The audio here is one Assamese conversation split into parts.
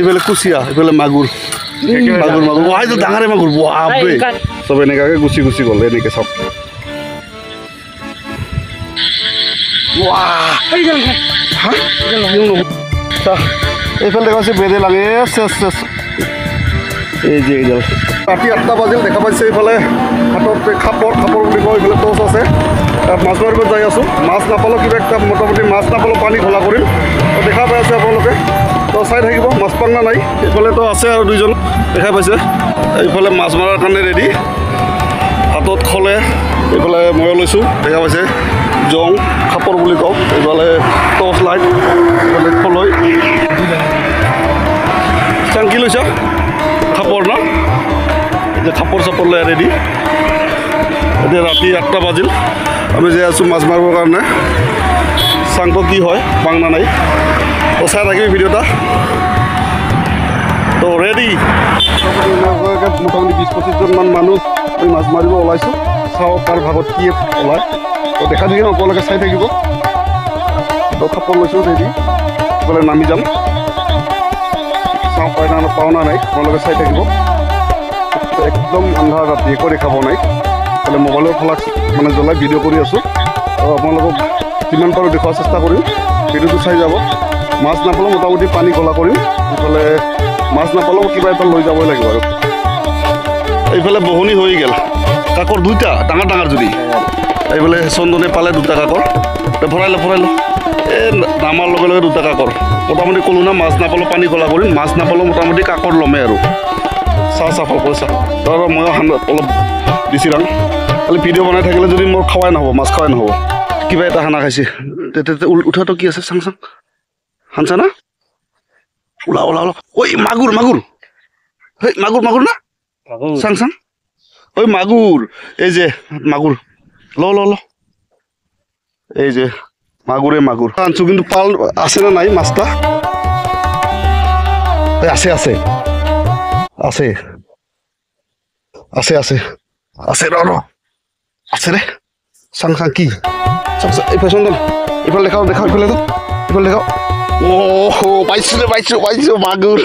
এইফালে কুচিয়া এইফালে মাগুৰ মাগুৰ মাগুৰ এইটো ডাঙৰে মাগুৰ বাপৰে চব এনেকাকে গুচি গুচি গ'ল এনেকে চব এইফালে দেখা পাইছে বেদে লাগে এই যে এইডাল ৰাতি 8টা বাজিল দেখা পাইছে এইফালে হাতত খাপৰ বুলি কয় এইফালে টচ আছে তাত মাছ মাৰিব যাই আছোঁ মাছ নাপালোঁ কিবা একটা মোটামুটি মাছ নাপালোঁ পানী ঘোলা কৰিম দেখা পাই আছে আপোনালোকে তো চাই থাকিব মাছ পাং না নাই এইফালেতো আছে আৰু দুইজন দেখা পাইছে এইফালে মাছ মৰাৰ কাৰণে ৰেডি হাতত খলে এইফালে ময়ো লৈছোঁ দেখা পাইছে জং খাপৰ বুলি কওঁ এইফালে টৰ্চ লাইট এইফালে খলৈ চাং কি লৈছা খাপৰ ন এতিয়া খাপৰ চাপৰ লৈ ৰেডি এতিয়া ৰাতি 8টা বাজিল আমি যাই আছোঁ মাছ মাৰিবৰ কাৰণে চাংটো কি হয় পাং না নাই তো চাই থাকিবি ভিডিঅ'টা তো ৰেডি মোটামুটি 20-25জনমান মানুহ আমি মাছ মাৰিব ওলাইছোঁ চাওঁ কাৰ ভাগত কি ওলায় তো দেখা থাকিম আপোনালোকে চাই থাকিব তো খাপৰ লৈছোঁ ৰেডি এইফালে নামি যাম চাওঁ পাওঁ না নাই আপোনালোকে চাই থাকিব একদম আন্ধাৰ ৰাতি একো দেখাব নাই তাহলে মোবাইলৰ ফলাক মানে জ্বলাই ভিডিঅ' কৰি আছোঁ আৰু আপোনালোকক যিমান পাৰোঁ দেখুৱাৰ চেষ্টা কৰিম ভিডিঅ'টো চাই যাব মাছ নাপালেও মোটামুটি পানী গলা কৰিম এইফালে মাছ নাপালেও কিবা এটা লৈ যাবই লাগিব আৰু এইফালে বহনি হৈ গ'ল কাকৰ দুটা ডাঙৰ ডাঙৰ যদি এইফালে চন্দনে পালে দুটা কাকৰ ভৰাই ল এই নামাৰ লগে লগে দুটা কাকৰ মোটামুটি ক'লো না মাছ নাপালেও পানী গলা কৰিম মাছ নাপালেও মোটামুটি কাকৰ ল'মে আৰু চাফল কৰিছা তাৰ ময়ো অলপ বেছি ৰাং খালি ভিডিঅ' বনাই থাকিলে যদি মোৰ খাৱাই নহ'ব মাছ খাৱাই নহ'ব কিবা এটা খানা খাইছে তেতিয়া উঠাটো কি আছে চাং হানছা না ওলা ঐ মাগুৰ হেই মাগুৰ না চাং ঐ মাগুৰ এই যে মাগুৰ ল এই যে মাগুৰে আনছো কিন্তু পাল আছে না নাই মাছটা আছে ৰ আছে ৰে চাং কি এইফালে চন্দন এইফালে দেখাও এইফালে দেখাও পাইছো মাগুৰ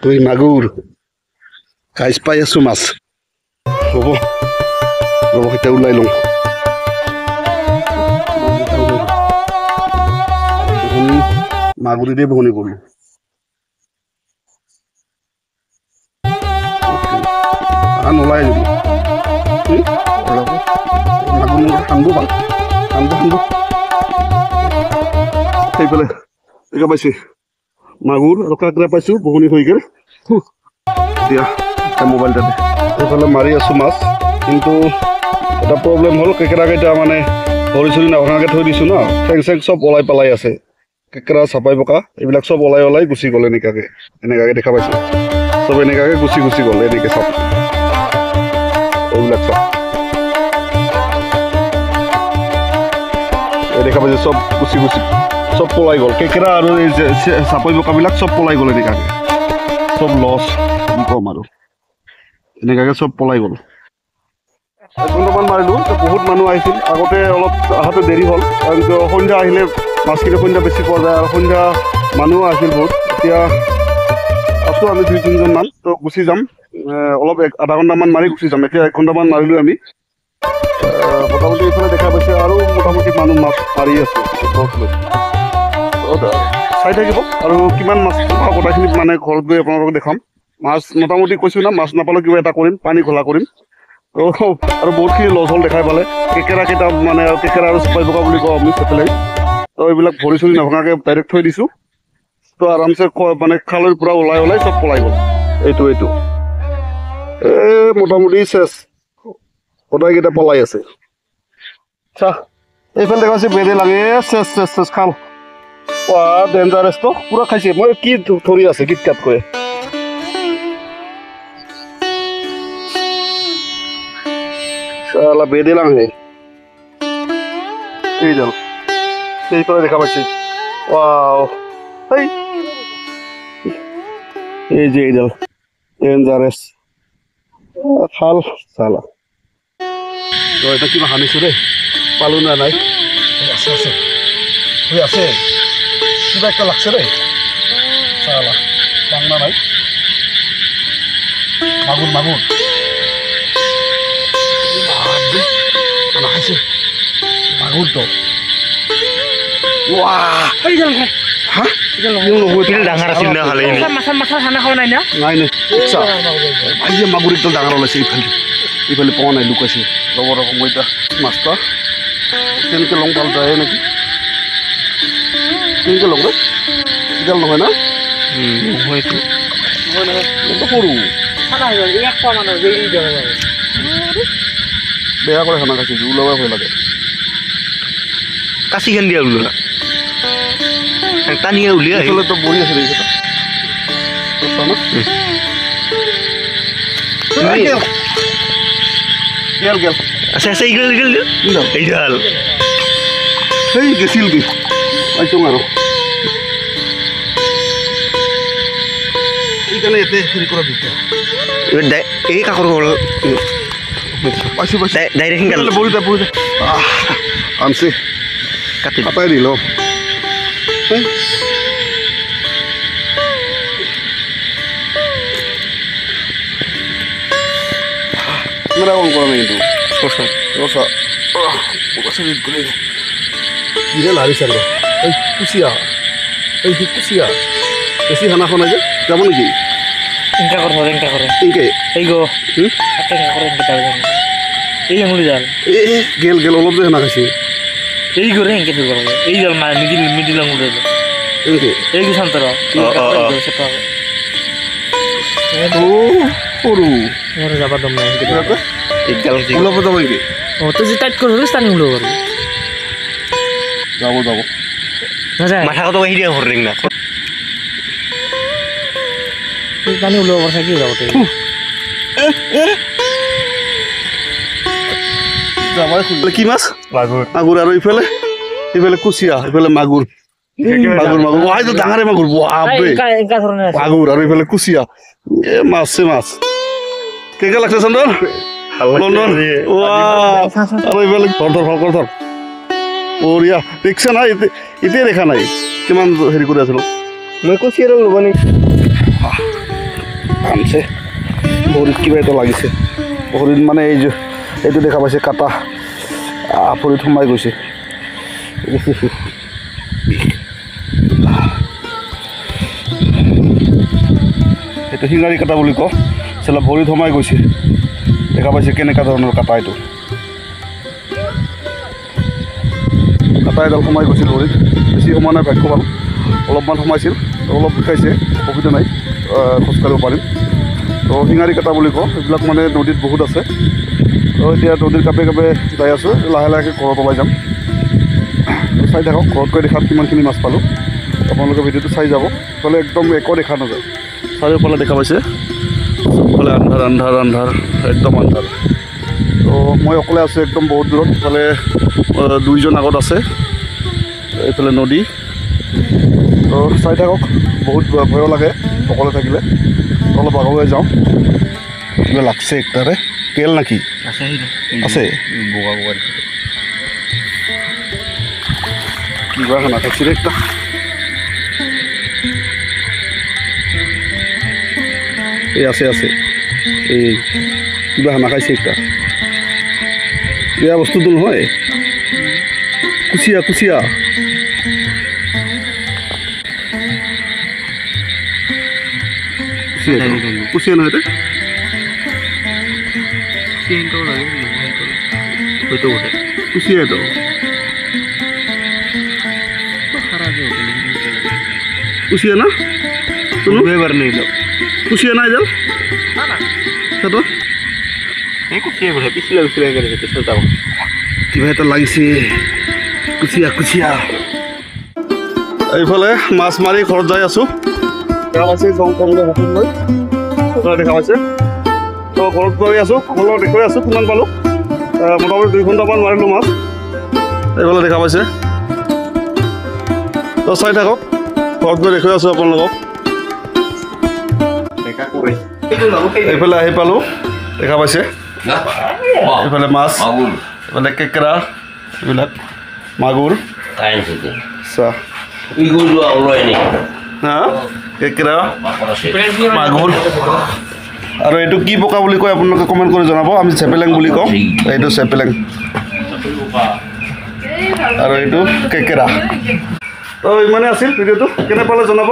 তুই মাগুৰ কাইজ পাই আছো মাছ ৰ'ব এতিয়া ওলাই লওঁ মাগুৰিৰে বহনি কৰিলোঁ ওলাই আহিবি মাগুৰ সান্দো সেইফালে দেখা পাইছে মাগুৰ আৰু কাকৰা পাইছোঁ বহনি হৈ গ'ল এতিয়া মোবাইল তাতে এইফালে মাৰি আছোঁ মাছ কিন্তু এটা প্ৰব্লেম হ'ল কেকেৰাকেইটা মানে ভৰি চৰি নভঙাকৈ থৈ দিছোঁ ন ঠেং চব ওলাই পেলাই আছে কেকেৰা চাপাই পকা এইবিলাক চব ওলাই গুচি গ'ল এনেকাকৈ দেখা পাইছোঁ চব এনেকাকৈ গুচি গ'ল এনেকৈ চব এইবিলাক চব দেখা পাইছে চব গুচি চব পলাই গ'ল কেকেৰা আৰু এই যে চাপৰি বোকাবিলাক চব পলাই গ'ল এনেকাকৈ চব লছ কি ক'ম আৰু এনেকাকৈ চব পলাই গ'ল 1 ঘণ্টামান মাৰিলোঁ বহুত মানুহ আহিছিল আগতে অলপ অহাটো দেৰি হ'ল কাৰণ সন্ধ্যা আহিলে মাছখিনি সন্ধ্যা বেছি পোৱা যায় আৰু সন্ধ্যা মানুহো আহিছিল বহুত এতিয়া আছোঁ আমি 2-3জনমান তো গুচি যাম অলপ আধা ঘণ্টামান মাৰি গুচি যাম এতিয়া 1 ঘণ্টামান মাৰিলোঁ আমি মোটামুটি এইফালে দেখা পাইছে আৰু মোটামুটি মানুহ মাছ মাৰি আছে চাই থাকিব আৰু কিমান মাছ গোটাইখিনি মানে ঘৰত গৈ আপোনালোকক দেখাম মাছ মোটামুটি কৈছোঁ না মাছ নাপালেও কিবা এটা কৰিম পানী ঘোলা কৰিম আৰু বহুতখিনি লছ হ'ল দেখাই পালে কেকেৰাকেইটা মানে কেকেৰা আৰু চাপাই বোকা বুলি কওঁ আমি চেপেলাই তো এইবিলাক ভৰি চৰি নভঙাকৈ ডাইৰেক্ট থৈ দিছোঁ তো আৰামছে মানে খালৈৰ পৰা ওলাই চব পলাই গ'ল এইটো মোটামুটি চেছ সদায়কেইটা পলাই আছে চাহ এইফালে দেখা পাইছে বেদে লাগে চেছ খাল ডেঞ্জাৰাছটো পুৰা খাইছে মই কি ধৰি আছে কিটকাট কৰে চালা বেদে লাগে এইডাল এইফালে দেখা পাইছে এই যে এইডাল ডেঞ্জাৰাছ খাল চালা এটা কিবা সানিছোঁ দেই পালোঁ না নাই আছে কিবা একটা লাগছে দেই চালা বাংলা নাই মাগুর মাগুর খাইছে মাগুর তো হ্যাঁ ডাঙৰ আছিল না ভালেই মাথা খানা খাওয়া নাই না নাই নাই আচ্ছা ভাই যে মাগুর একদম ডাঙৰ ওলাইছে এইফালে পোৱা নাই লুকাইছে ৰ'ব ৰ'ব মই এতিয়া মাছটা কেনেকৈ লং ভাল যায় নেকি কেনেকৈ লং ৰে ইডাল নহয় না হয়তো নহয় নহয় একদম সৰু খানা হৈ গ'ল এক পোৱা মানুহ জেলি দিব বেয়া কৰে খানা খাইছে ওলাবই ভয় লাগে কাচিখান দিয়া ওলোৱা টানিয়ে উলিয়াই এইফালেতো বহি আছে দেখিছে গেল গেল আছে আছে এইগাল এইগাল সেই গেছিল কি পাইছোঁ আৰু এইকাৰণে ইয়াতে হেৰি কৰা দিগদাৰ এই কাষৰ ঘৰ পাইছোঁ পাইছোঁ ডাইৰেক্ট গাল বহি যা আনছে কাটি কাটাই দিল কেমেৰা অন কৰা নাই কিন্তু ৰচা কিহে লাৰিছে আৰু এই কুচিয়া কুচিয়া বেছি খানা খোৱা নাই যে যাব নেকি ইনকা কৰে ইনকে এই গো টেকা কৰে ইনকা যাব এই আঙুলি জাল গেল গেল অলপ যে খানা খাইছে এই করে ইনকে শুরু করবে এই জাল মানে মিডিল আঙুলি ইনকে এই গো শান্তরা সেটা ও সৰু মোরে যাবার দম নাই ইনকে এইগাল ওলাব যাব নেকি ও তো যে টাইট করে স্টানিং হলো করে যাব যাব না যায় মাথা কত বাহিরে হরিং না স্টানিং হলো করে কি যাবো তো যাবাই খুঁজলে কি মাছ মাগুৰ মাগুৰ আৰু ইফালে কুচিয়া ইফালে মাগুৰ মাগুৰ তো ডাঙৰে মাগুৰ বাপৰে ইনকা ধৰনেৰ আছে মাগুৰ আৰু ইফালে কুচিয়া এ মাছে মাছ কেকে লাগছে চন্দন লণ্ডন আৰু ইফালে ধৰ ধৰ বঢ়িয়া দেখিছা নাই এতিয়া দেখা নাই কিমান হেৰি কৰি আছিলোঁ মই কৈছি আৰু ল'ব নেকি আনছে ভৰিত কিবা এটা লাগিছে ভৰিত মানে এই যে এইটো দেখা পাইছে কাটা ভৰিত সোমাই গৈছে এইটো শিঙাৰী কাটা বুলি কওঁ চেলা ভৰিত সোমাই গৈছে দেখা পাইছে কেনেকুৱা ধৰণৰ কাটা এইটো কাটা এডাল সোমাই গৈছিল ভৰিত বেছি সোমোৱা নাই ভাগ্য ভাল অলপমান সোমাইছিল অলপ বিষাইছে অসুবিধা নাই খোজকাঢ়িব পাৰিম তো শিঙাৰী কাটা বুলি কওঁ এইবিলাক মানে নদীত বহুত আছে তো এতিয়া নদীৰ কাপে কাপে যাই আছোঁ লাহে লাহেকৈ ঘৰত ওলাই যাম চাই থাকক ঘৰত গৈ দেখাত কিমানখিনি মাছ পালোঁ আপোনালোকে ভিডিঅ'টো চাই যাব ইফালে একদম একো দেখা নাযায় চাৰিওফালে দেখা পাইছে চবফালে আন্ধাৰ একদম আন্ধাৰ তো মই অকলে আছোঁ একদম বহুত দূৰত ইফালে দুইজন আগত আছে এইফালে নদী তো চাই থাকক বহুত ভয়ো লাগে অকলে থাকিলে অলপ আগুৱাই যাওঁ কিবা লাগছে একটাৰে তেল নাকি আছে বগা বগা কিবা খানা খাইছিলে একটা এই আছে এই কিবা খানা খাইছে একটা বেয়া বস্তুটো নহয় কুচিয়া কুচিয়া কুচিয়া নহয় হয়তো বটে কুচিয়া তো কুচিয়া না শুনো এবার নেই দাও কুচিয়া নাই যাও সেটো এই কুচিয়া বলে পিছলা করে যেতে চলতাম কিবা এটা লাগিছে কুচিয়া কুচিয়া এইফালে মাছ মাৰি ঘৰত যাই আছোঁ দেখা পাইছে দেখা পাইছে তো ঘৰত গৈ আছোঁ সকলো দেখুৱাই আছোঁ কিমান পালোঁ মোটামুটি 2 ঘণ্টামান মাৰিলোঁ মাছ এইফালে দেখা পাইছে তো চাই থাকক ঘৰত গৈ দেখুৱাই আছোঁ আপোনালোকক এইফালে আহি পালোঁ দেখা পাইছে এইফালে মাছ এইফালে কেকেৰা এইবিলাক মাগুৰ আচ্ছা হা কেকেৰা মাগুৰ আৰু এইটো কি বোকা বুলি কয় আপোনালোকে কমেণ্ট কৰি জনাব আমি চেপেলেং বুলি কওঁ এইটো চেপেলেং আৰু এইটো কেকেৰা তো ইমানে আছিল ভিডিঅ'টো কেনে পালে জনাব